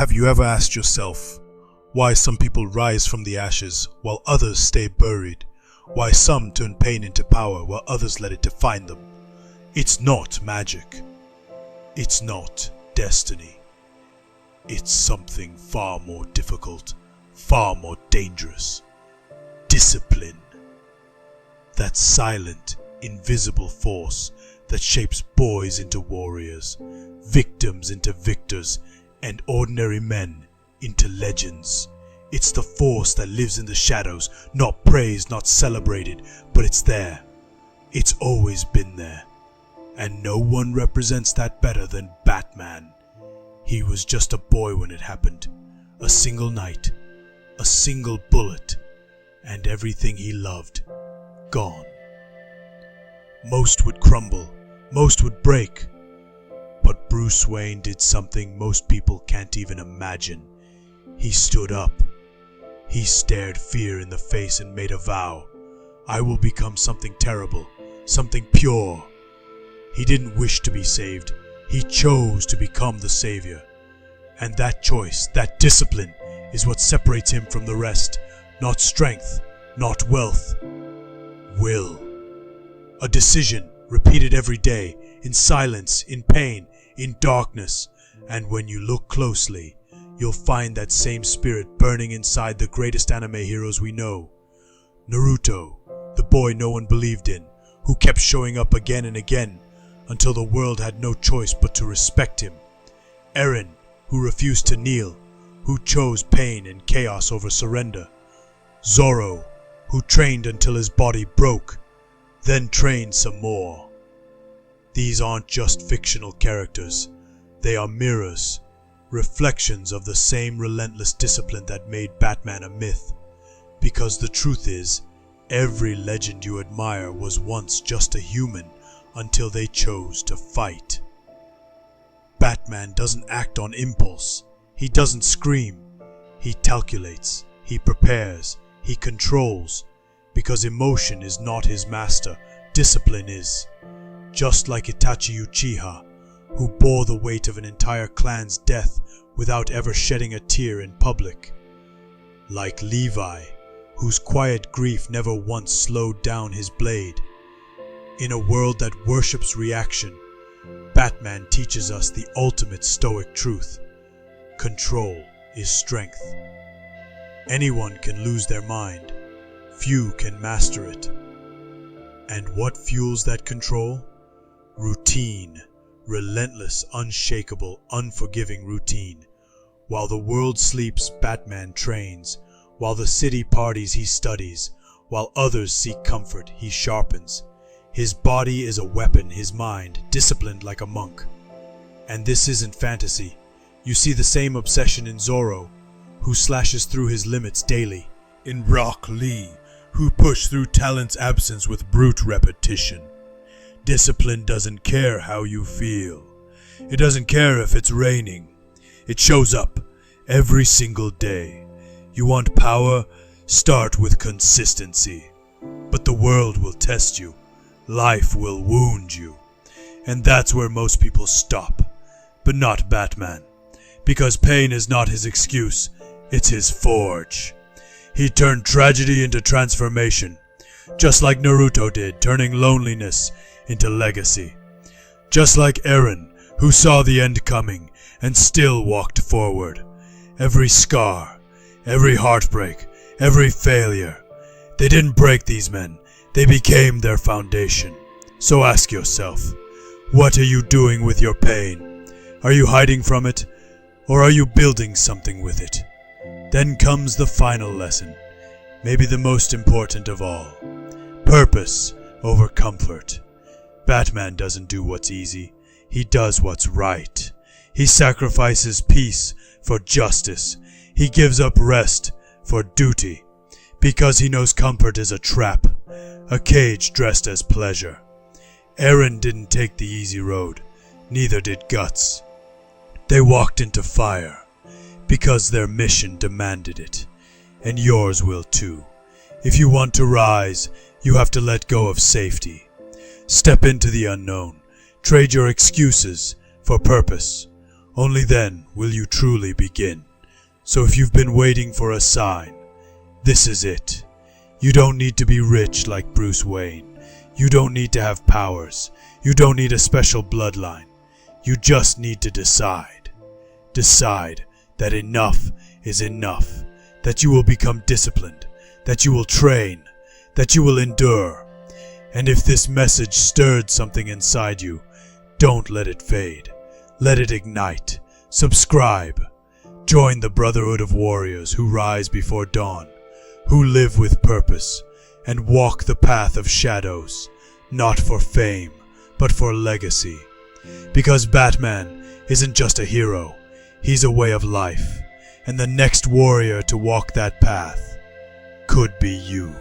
Have you ever asked yourself why some people rise from the ashes while others stay buried? Why some turn pain into power while others let it define them? It's not magic. It's not destiny. It's something far more difficult, far more dangerous. Discipline. That silent, invisible force that shapes boys into warriors, victims into victors, and ordinary men into legends. It's the force that lives in the shadows, not praised, not celebrated, but it's there. It's always been there. And no one represents that better than Batman. He was just a boy when it happened. A single night, a single bullet, and everything he loved, gone. Most would crumble, most would break. But Bruce Wayne did something most people can't even imagine. He stood up. He stared fear in the face and made a vow. I will become something terrible, something pure. He didn't wish to be saved. He chose to become the savior. And that choice, that discipline, is what separates him from the rest. Not strength, not wealth. Will. A decision, repeated every day, in silence, in pain, in darkness. And when you look closely, you'll find that same spirit burning inside the greatest anime heroes we know. Naruto, the boy no one believed in, who kept showing up again and again, until the world had no choice but to respect him. Eren, who refused to kneel, who chose pain and chaos over surrender. Zoro, who trained until his body broke, then trained some more. These aren't just fictional characters. They are mirrors, reflections of the same relentless discipline that made Batman a myth. Because the truth is, every legend you admire was once just a human until they chose to fight. Batman doesn't act on impulse. He doesn't scream. He calculates. He prepares. He controls. Because emotion is not his master. Discipline is. Just like Itachi Uchiha, who bore the weight of an entire clan's death without ever shedding a tear in public. Like Levi, whose quiet grief never once slowed down his blade. In a world that worships reaction, Batman teaches us the ultimate stoic truth. Control is strength. Anyone can lose their mind. Few can master it. And what fuels that control? Routine. Relentless, unshakable, unforgiving routine. While the world sleeps, Batman trains. While the city parties, he studies. While others seek comfort, he sharpens. His body is a weapon, his mind, disciplined like a monk. And this isn't fantasy. You see the same obsession in Zoro, who slashes through his limits daily. In Rock Lee, who pushed through talent's absence with brute repetition. Discipline doesn't care how you feel. It doesn't care if it's raining. It shows up every single day. You want power? Start with consistency. But the world will test you. Life will wound you. And that's where most people stop. But not Batman. Because pain is not his excuse. It's his forge. He turned tragedy into transformation. Just like Naruto did, turning loneliness into legacy. Just like Eren, who saw the end coming and still walked forward. Every scar, every heartbreak, every failure. They didn't break these men. They became their foundation. So ask yourself, what are you doing with your pain? Are you hiding from it? Or are you building something with it? Then comes the final lesson, maybe the most important of all. Purpose over comfort. Batman doesn't do what's easy. He does what's right. He sacrifices peace for justice. He gives up rest for duty. Because he knows comfort is a trap, a cage dressed as pleasure. Eren didn't take the easy road. Neither did Guts. They walked into fire because their mission demanded it. And yours will too. If you want to rise, you have to let go of safety. Step into the unknown. Trade your excuses for purpose. Only then will you truly begin. So if you've been waiting for a sign, this is it. You don't need to be rich like Bruce Wayne. You don't need to have powers. You don't need a special bloodline. You just need to decide. Decide that enough is enough. That you will become disciplined. That you will train. That you will endure. And if this message stirred something inside you, don't let it fade. Let it ignite. Subscribe. Join the brotherhood of warriors who rise before dawn, who live with purpose, and walk the path of shadows, not for fame, but for legacy. Because Batman isn't just a hero, he's a way of life, and the next warrior to walk that path could be you.